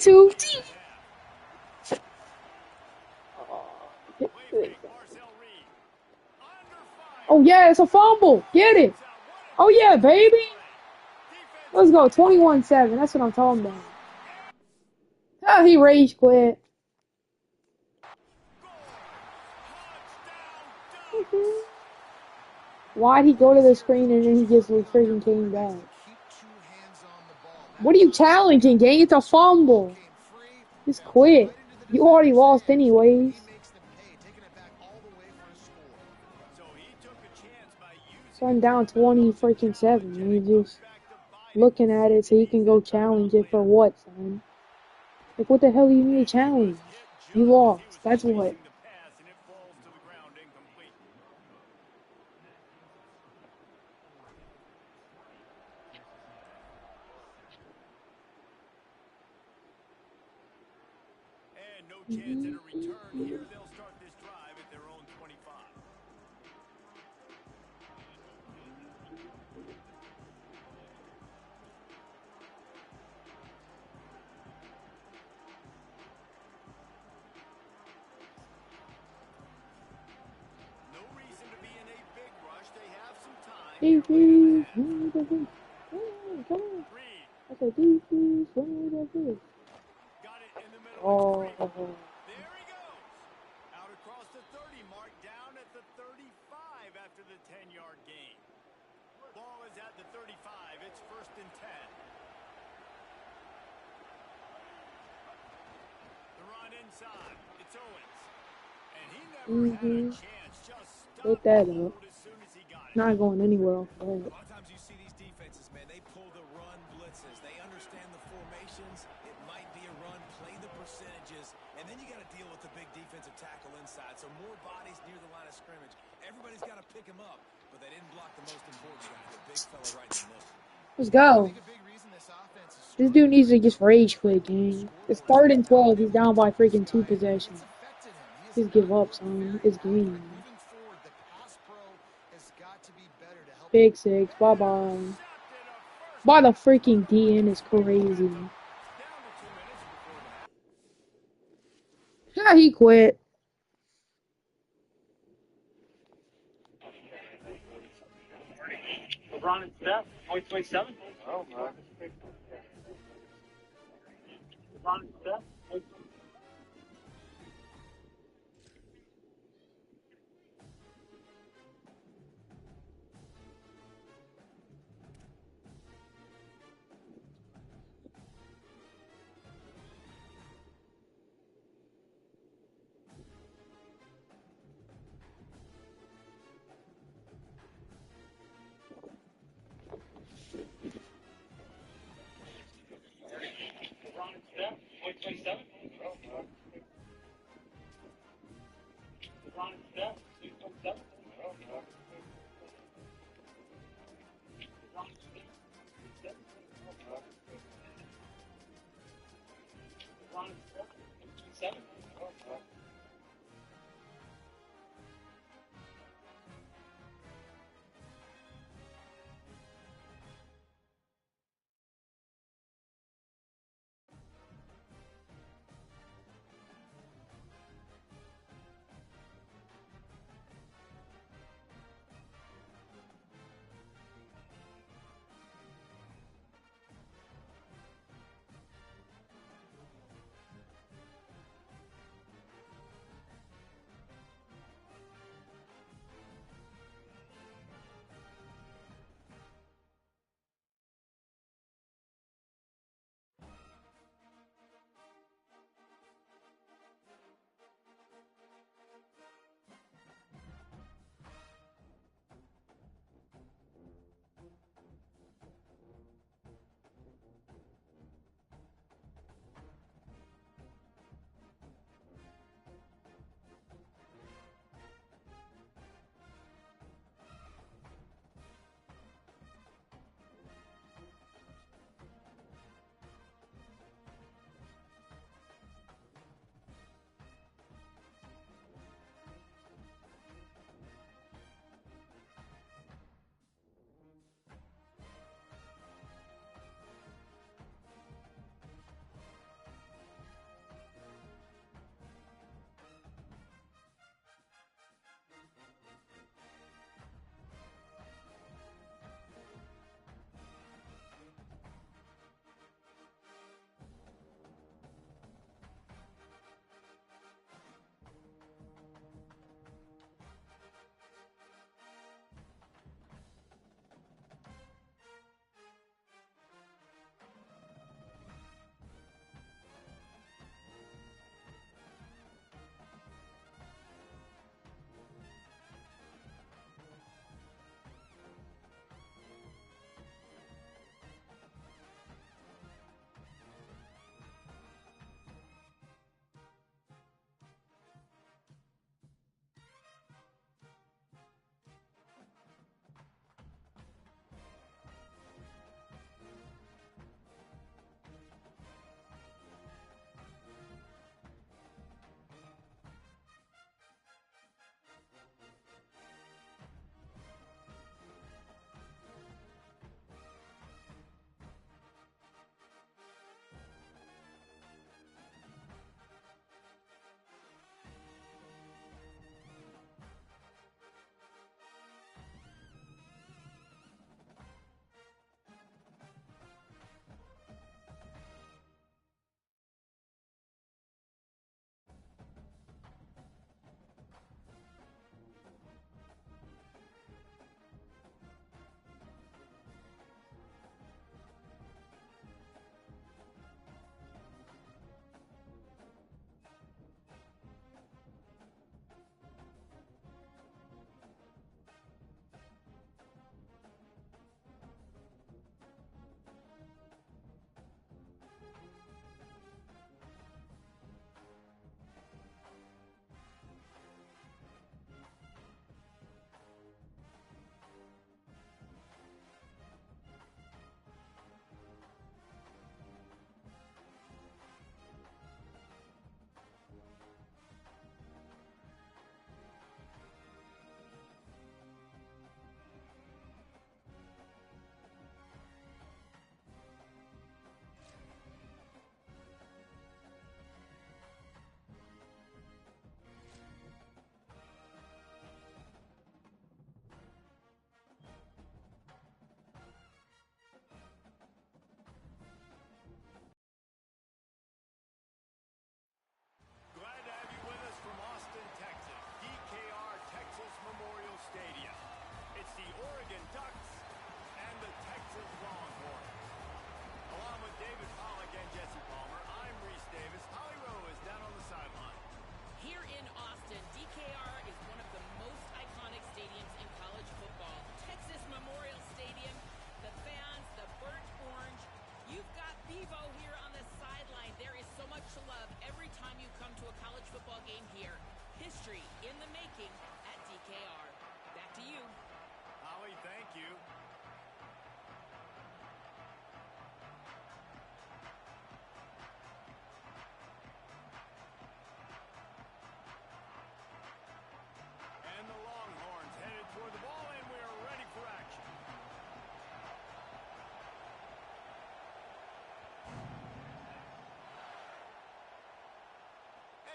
Two. Oh yeah, it's a fumble. Get it. Oh yeah, baby. Let's go. 21-7. That's what I'm talking about. Ah, he rage quit. Why'd he go to the screen and then he just freaking came back? What are you challenging, gang? It's a fumble. Just quit. You already lost anyways. So I'm down 20 freaking 7. And you're just looking at it so you can go challenge it for what, son? Like, what the hell do you need to challenge? You lost. That's what. Chance at a return here. They'll start this drive at their own 25. No reason to be in a big rush. They have some time. Defense, come on. I said defense, Got it in the middle. oh. There he goes. Out across the 30 mark, down at the 35 after the 10-yard gain. Ball is at the 35. It's 1st and 10. The run inside. It's Owens. And he never had a chance. Just Put stopped that the up. load as soon as he got it. Not going anywhere off that. A lot of times you see these defenses, man, they pull the run blitzes. They understand the formations. It might be a run, play the percentages, and then you got to deal with the big defensive tackle inside. So more bodies near the line of scrimmage. Everybody's got to pick him up, but they didn't block the most important guy, the big fella right in the middle. Let's go. This dude needs to just rage quit, gang. It's 3rd and 12. He's down by freaking 2 possessions. Just give up, son. It's game. Big 6. Bye-bye. By the freaking DN is crazy. Yeah, he quit. LeBron and Steph, 2027. Oh, my. LeBron and Steph. LeBron and Steph, 2027. Oh, my. LeBron and Steph, 2027. Oh, my. LeBron and Steph, 2027. Oh, my.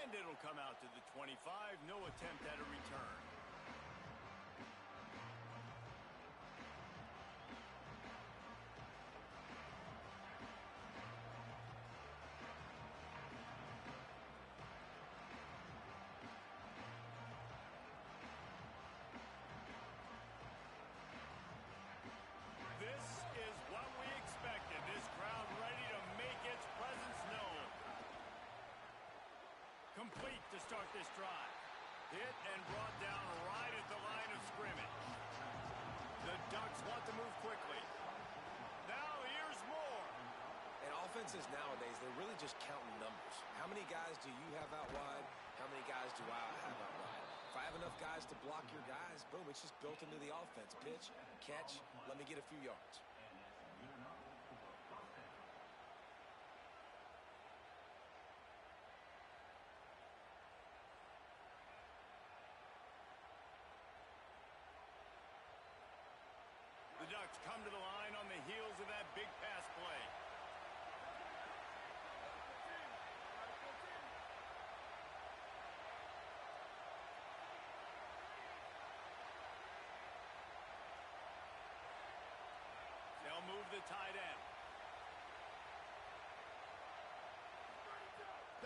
And it'll come out to the 25. No attempt at a return. This is what we expected. This crowd ready to make its presence known. Complete to start this drive. Hit and brought down right at the line of scrimmage. The Ducks want to move quickly. Now here's more. And offenses nowadays, they're really just counting numbers. How many guys do you have out wide? How many guys do I have out wide? If I have enough guys to block your guys, boom, it's just built into the offense. Pitch, catch, let me get a few yards. The Ducks come to the line on the heels of that big pass play. They'll move the tight end.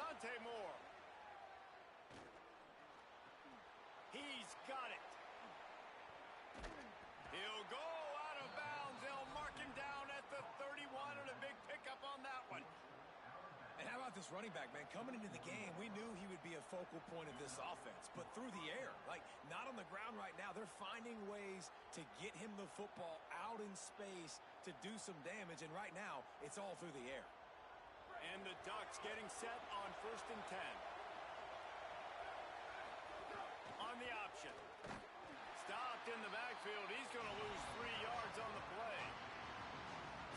Dante Moore. He's got it. He'll go out of bounds. They'll mark him down at the 31 and a big pickup on that one. And how about this running back, man? Coming into the game, we knew he would be a focal point of this offense. But through the air, like not on the ground right now, they're finding ways to get him the football out in space to do some damage. And right now, it's all through the air. And the Ducks getting set on 1st and 10. On the option. Stopped in the backfield. He's going to lose 3 yards on the play.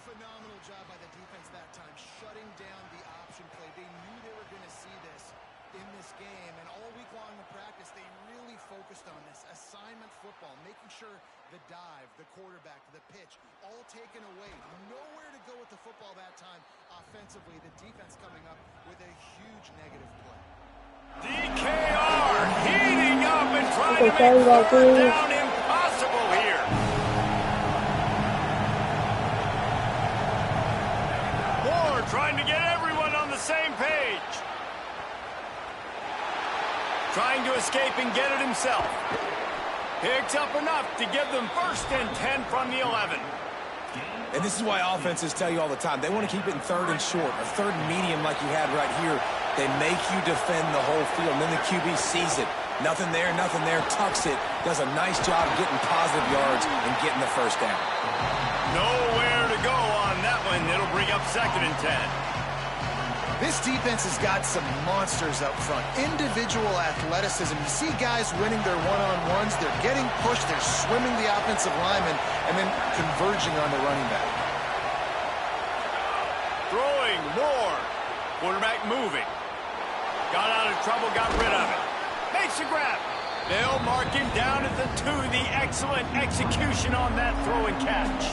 Phenomenal job by the defense that time, shutting down the option play. They knew they were going to see this in this game, and all week long in practice, they really focused on this assignment football, making sure the dive, the quarterback, the pitch, all taken away. Nowhere to go with the football that time offensively. The defense coming up with a huge negative play. DKR heating up and trying to make 3rd down impossible here. Moore trying to get everyone on the same page. Trying to escape and get it himself. Picks up enough to give them 1st and 10 from the 11. And this is why offenses tell you all the time, they want to keep it in 3rd and short, or 3rd and medium like you had right here. They make you defend the whole field, and then the QB sees it. Nothing there, tucks it, does a nice job getting positive yards and getting the 1st down. Nowhere to go on that one. It'll bring up 2nd and 10. This defense has got some monsters up front. Individual athleticism. You see guys winning their one-on-ones. They're getting pushed. They're swimming the offensive lineman and then converging on the running back. Throwing more. Quarterback moving. Got out of trouble, got rid of it. Makes a grab. They'll mark him down at the 2. The excellent execution on that throw and catch.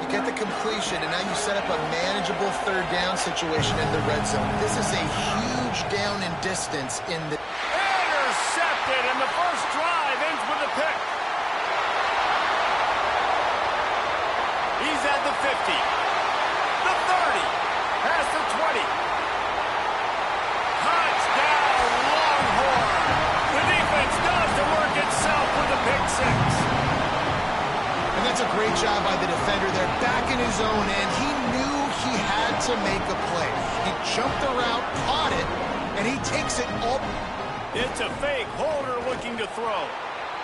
Get the completion, and now you set up a manageable 3rd down situation in the red zone. This is a huge down in distance in the... Intercepted, and the first drive ends with a pick. He's at the 50, the 30, past the 20. Touchdown, Longhorn. The defense does the work itself with a pick 6. And that's a great job by the defender there, back in his own end. He knew he had to make a play. He jumped the route, caught it, and he takes it all. It's a fake. Holder looking to throw.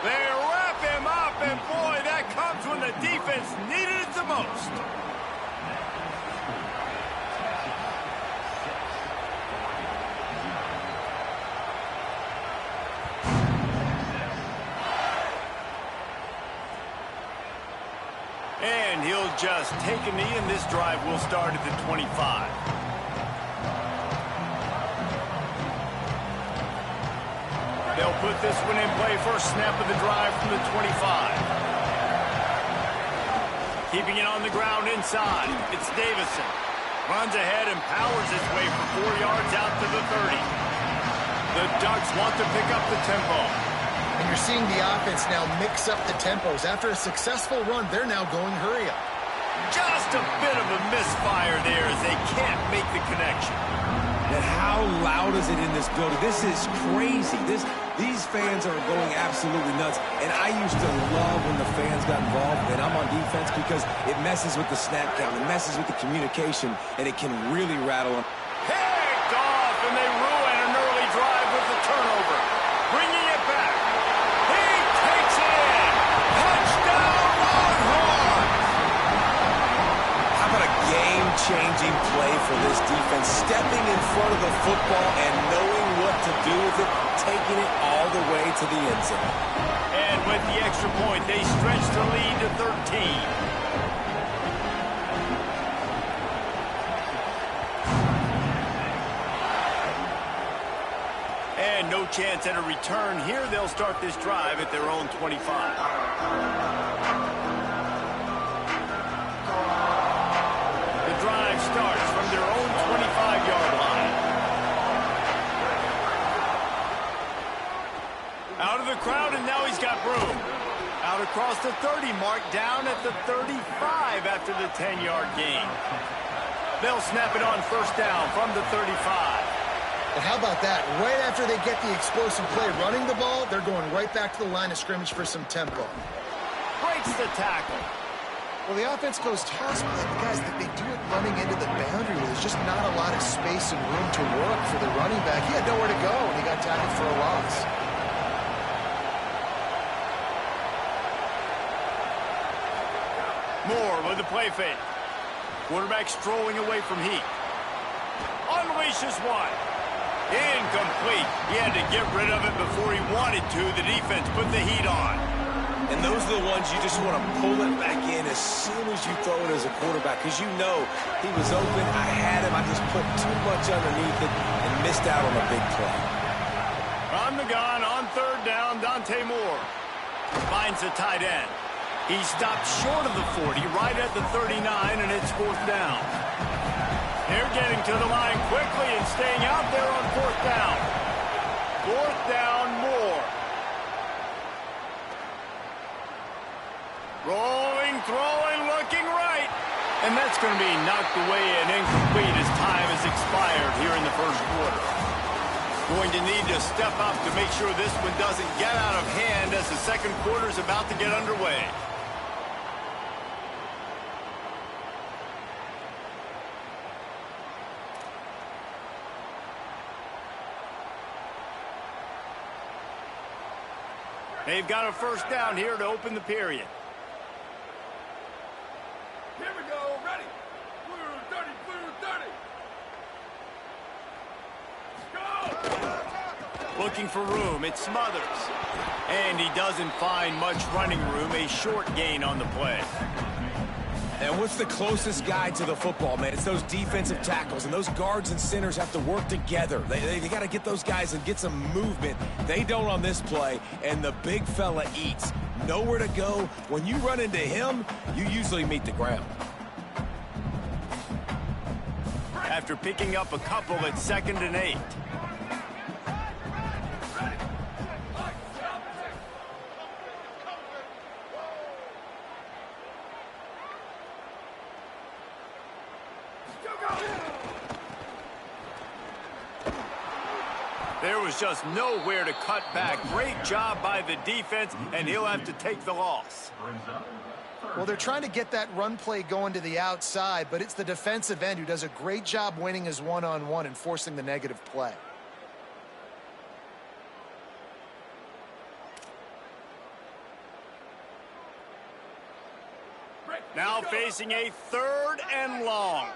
They wrap him up, and boy, that comes when the defense needed it the most. And he'll just take a knee, and this drive will start at the 25. They'll put this one in play. First snap of the drive from the 25. Keeping it on the ground inside. It's Davison. Runs ahead and powers his way for 4 yards out to the 30. The Ducks want to pick up the tempo. And you're seeing the offense now mix up the tempos. After a successful run, they're now going hurry up. Just a bit of a misfire there as they can't make the connection. And how loud is it in this building? This is crazy. These fans are going absolutely nuts. And I used to love when the fans got involved and I'm on defense because it messes with the snap count. It messes with the communication, and it can really rattle them. Picked off, and they ruin an early drive with the turnover. Bringing it back. He takes it in. Touchdown, Longhorns! How about a game-changing play for this defense? Stepping in front of the football and knowing what to do with it, taking it all the way to the end zone. And with the extra point, they stretch the lead to 13. And no chance at a return here. They'll start this drive at their own 25. The drive starts from their own 25-yard line. Out of the crowd, and now he's got room. Out across the 30 mark, down at the 35 after the 10-yard gain. They'll snap it on first down from the 35. But how about that? Right after they get the explosive play running the ball, they're going right back to the line of scrimmage for some tempo. Breaks the tackle. Well, the offense goes toss, but guys, they do it running into the boundary where there's just not a lot of space and room to work for the running back. He had nowhere to go, and he got tackled for a loss. Moore with the play fake. Quarterback strolling away from Heat. Unleashes one. Incomplete. He had to get rid of it before he wanted to. The defense put the heat on. And those are the ones you just want to pull it back in as soon as you throw it as a quarterback, because you know he was open. I had him. I just put too much underneath it and missed out on a big play. On the gun, on third down, Dante Moore finds the tight end. He stopped short of the 40, right at the 39, and it's fourth down. They're getting to the line quickly and staying out there on fourth down. Fourth down, Moore. Rolling, throwing, looking right. And that's going to be knocked away and incomplete as time has expired here in the first quarter. Going to need to step up to make sure this one doesn't get out of hand as the second quarter is about to get underway. They've got a first down here to open the period. Here we go, ready. Blue 30, blue 30. Go! Looking for room, it's Smothers. And he doesn't find much running room, a short gain on the play. And what's the closest guy to the football, man? It's those defensive tackles, and those guards and centers have to work together. They got to get those guys and get some movement. They don't on this play, and the big fella eats. Nowhere to go. When you run into him, you usually meet the ground. After picking up a couple at 2nd and 8. There was just nowhere to cut back. Great job by the defense, and he'll have to take the loss. Well, they're trying to get that run play going to the outside, but it's the defensive end who does a great job winning his one-on-one and forcing the negative play. Now facing a 3rd and long.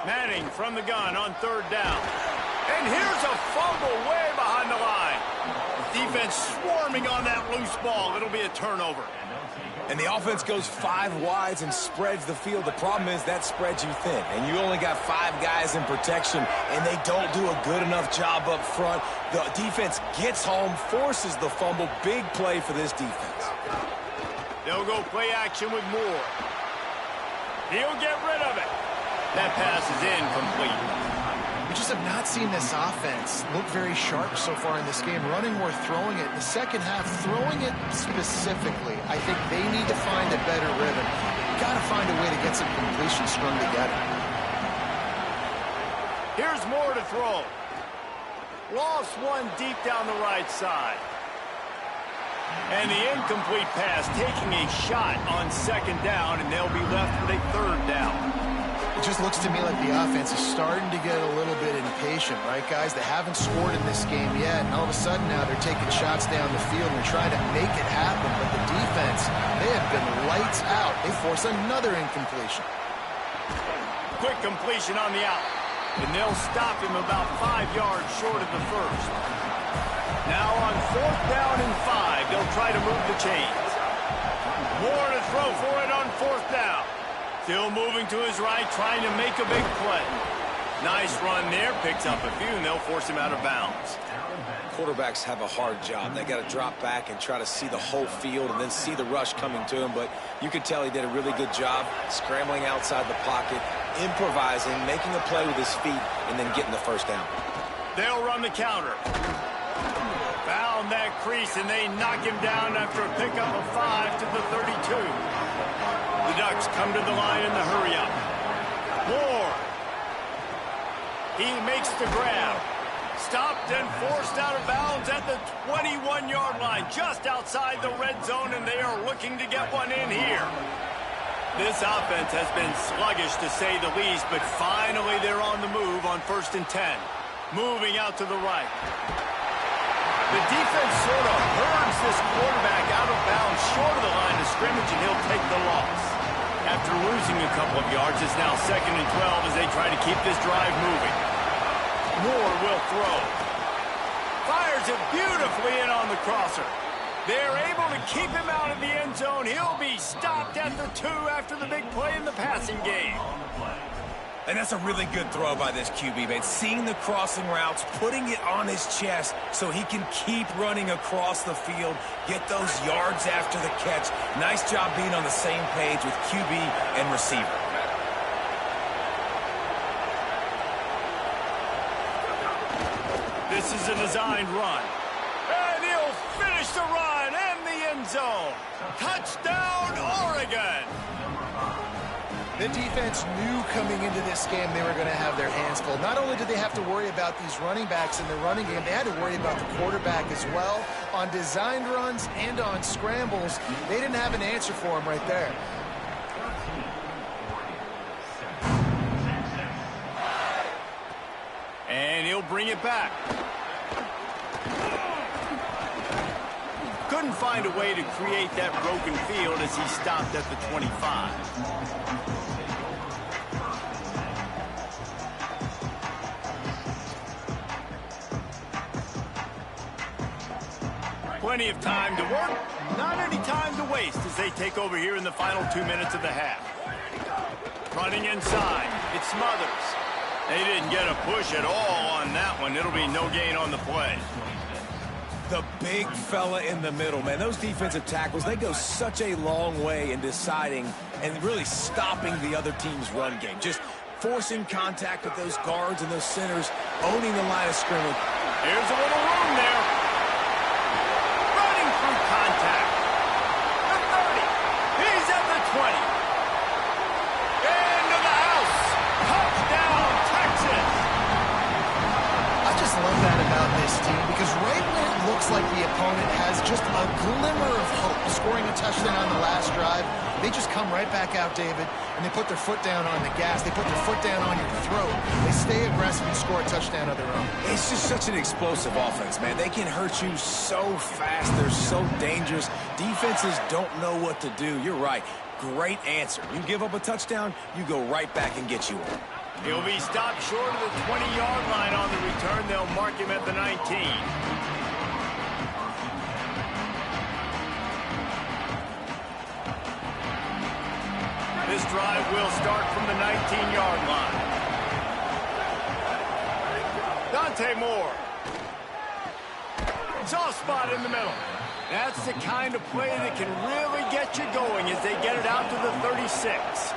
Manning from the gun on 3rd down. And here's a fumble way behind the line. Defense swarming on that loose ball. It'll be a turnover. And the offense goes 5 wides and spreads the field. The problem is that spreads you thin, and you only got 5 guys in protection, and they don't do a good enough job up front. The defense gets home, forces the fumble. Big play for this defense. They'll go play action with Moore. He'll get rid of it. That pass is incomplete. We just have not seen this offense look very sharp so far in this game, running or throwing it. In the second half, throwing it specifically, I think they need to find a better rhythm. Got to find a way to get some completions strung together. Here's Moore to throw. Lost one deep down the right side. And the incomplete pass, taking a shot on second down, and they'll be left with a third down. It just looks to me like the offense is starting to get a little bit impatient, right, guys? They haven't scored in this game yet, and all of a sudden now they're taking shots down the field and trying to make it happen. But the defense, they have been lights out. They force another incompletion. Quick completion on the out, and they'll stop him about 5 yards short of the first. Now on fourth down and 5, they'll try to move the chains. Moore to throw for it on fourth down. Still moving to his right, trying to make a big play. Nice run there, picks up a few, and they'll force him out of bounds. Quarterbacks have a hard job. They got to drop back and try to see the whole field and then see the rush coming to him. But you could tell he did a really good job scrambling outside the pocket, improvising, making a play with his feet, and then getting the first down. They'll run the counter. Found that crease, and they knock him down after a pickup of 5 to the 32. The Ducks come to the line in the hurry-up. Moore. He makes the grab. Stopped and forced out of bounds at the 21-yard line, just outside the red zone, and they are looking to get one in here. This offense has been sluggish, to say the least, but finally they're on the move on 1st and 10. Moving out to the right. The defense sort of hurls this quarterback out of bounds short of the line of scrimmage, and he'll take the loss. After losing a couple of yards, it's now 2nd and 12 as they try to keep this drive moving. Moore will throw. Fires it beautifully in on the crosser. They're able to keep him out of the end zone. He'll be stopped at the 2 after the big play in the passing game. And that's a really good throw by this QB, man. Seeing the crossing routes, putting it on his chest so he can keep running across the field, get those yards after the catch. Nice job being on the same page with QB and receiver. This is a designed run. And he'll finish the run in the end zone. Touchdown, Oregon! The defense knew coming into this game they were going to have their hands full. Not only did they have to worry about these running backs in the running game, they had to worry about the quarterback as well. On designed runs and on scrambles, they didn't have an answer for him right there. And he'll bring it back. Couldn't find a way to create that broken field as he stopped at the 25. Plenty of time to work, not any time to waste as they take over here in the final 2 minutes of the half. Running inside, it's Smothers. They didn't get a push at all on that one. It'll be no gain on the play. The big fella in the middle, man. Those defensive tackles, they go such a long way in deciding and really stopping the other team's run game. Just forcing contact with those guards and those centers, owning the line of scrimmage. Here's a little room there. Running through contact. The 30. He's at the 20. Into the house. Touchdown, Texas. I just love that about this team because right when it looks like the opponent has just a glimmer of hope scoring a touchdown on the last drive, they just come right back out, David, and they put their foot down on the gas. They put their foot down on your throat. They stay aggressive and score a touchdown of their own. It's just such an explosive offense, man. They can hurt you so fast. They're so dangerous. Defenses don't know what to do. You're right. Great answer. You give up a touchdown, you go right back and get you one. He'll be stopped short of the 20-yard line on the return. They'll mark him at the 19. This drive will start from the 19-yard line. Dante Moore. Soft spot in the middle. That's the kind of play that can really get you going as they get it out to the 36.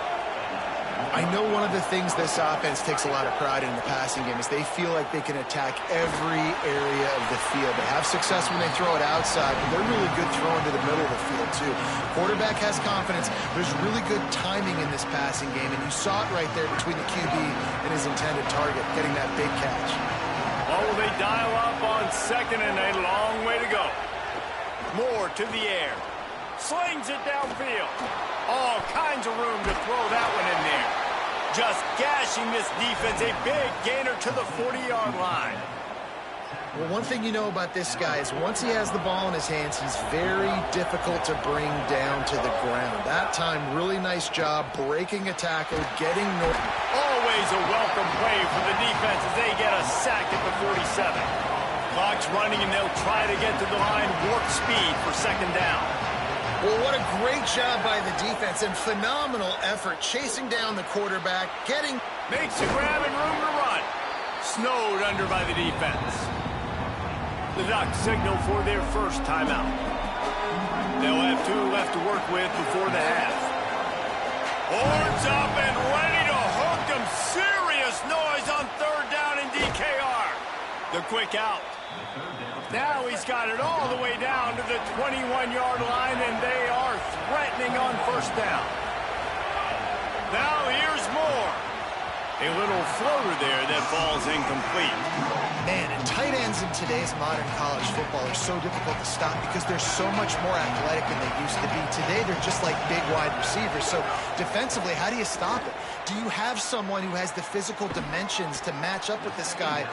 I know one of the things this offense takes a lot of pride in the passing game is they feel like they can attack every area of the field. They have success when they throw it outside, but they're really good throwing to the middle of the field too. Quarterback has confidence. There's really good timing in this passing game, and you saw it right there between the QB and his intended target, getting that big catch. Oh, they dial up on second and a long way to go. Moore to the air. Slings it downfield. All kinds of room to throw that one in there. Just gashing this defense. A big gainer to the 40-yard line. Well, one thing you know about this guy is once he has the ball in his hands, he's very difficult to bring down to the ground. That time, really nice job breaking a tackle, getting Norton. Always a welcome play for the defense as they get a sack at the 47. Clock's running, and they'll try to get to the line warp speed for second down. Well, what a great job by the defense and phenomenal effort chasing down the quarterback, getting... Makes a grab and room to run. Snowed under by the defense. The Ducks signal for their first timeout. They'll have 2 left to work with before the half. Horns up and ready to hook them. Serious noise on third down in DKR. The quick out. Now he's got it all the way down to the 21-yard line, and they are threatening on first down. Now here's Moore. A little floater there that falls incomplete. Man, and tight ends in today's modern college football are so difficult to stop because they're so much more athletic than they used to be. Today, they're just like big wide receivers. So defensively, how do you stop it? Do you have someone who has the physical dimensions to match up with this guy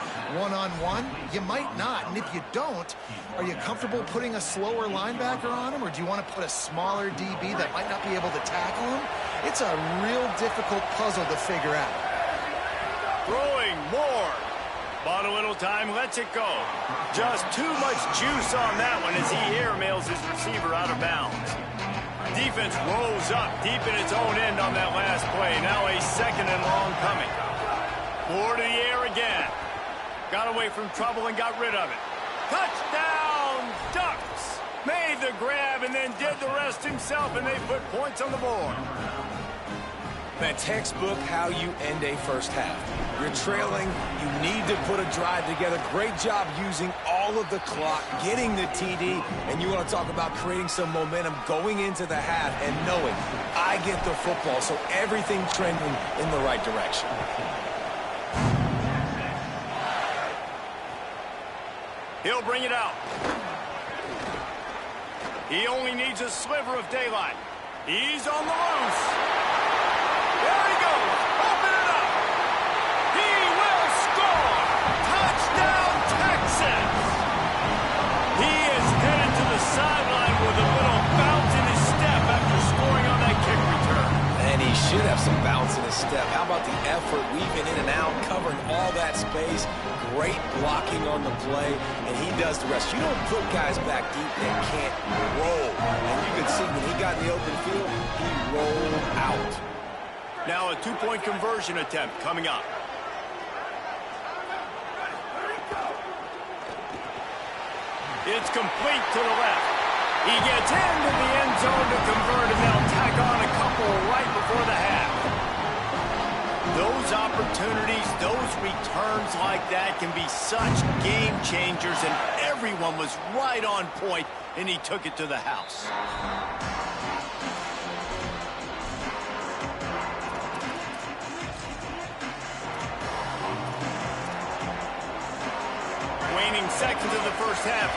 one-on-one? You might not. And if you don't, are you comfortable putting a slower linebacker on him, or do you want to put a smaller DB that might not be able to tackle him? It's a real difficult puzzle to figure out. Throwing Moore. Bought a little time, lets it go. Just too much juice on that one as he airmails his receiver out of bounds. Defense rolls up deep in its own end on that last play. Now a second and long coming. Moore to the air again. Got away from trouble and got rid of it. Touchdown, Ducks! Made the grab and then did the rest himself, and they put points on the board. Man, textbook how you end a first half. You're trailing, you need to put a drive together. Great job using all of the clock, getting the TD, and you want to talk about creating some momentum going into the half and knowing I get the football, so everything trending in the right direction. He'll bring it out. He only needs a sliver of daylight. He's on the loose. There he goes. Open it up. He will score. Touchdown, Texas. He is headed to the sideline with a little bounce in his step after scoring on that kick return. And he should have some bounce in his step. How about the effort, weaving in and out, covering all that space. Great blocking on the play, and he does the rest. You don't put guys back deep that can't roll. And you can see when he got in the open field, he rolled out. Now a two-point conversion attempt coming up. It's complete to the left. He gets into the end zone to convert, and they'll tack on a couple right before the half. Those opportunities, those returns like that can be such game changers, and everyone was right on point, and he took it to the house. Waning seconds of the first half.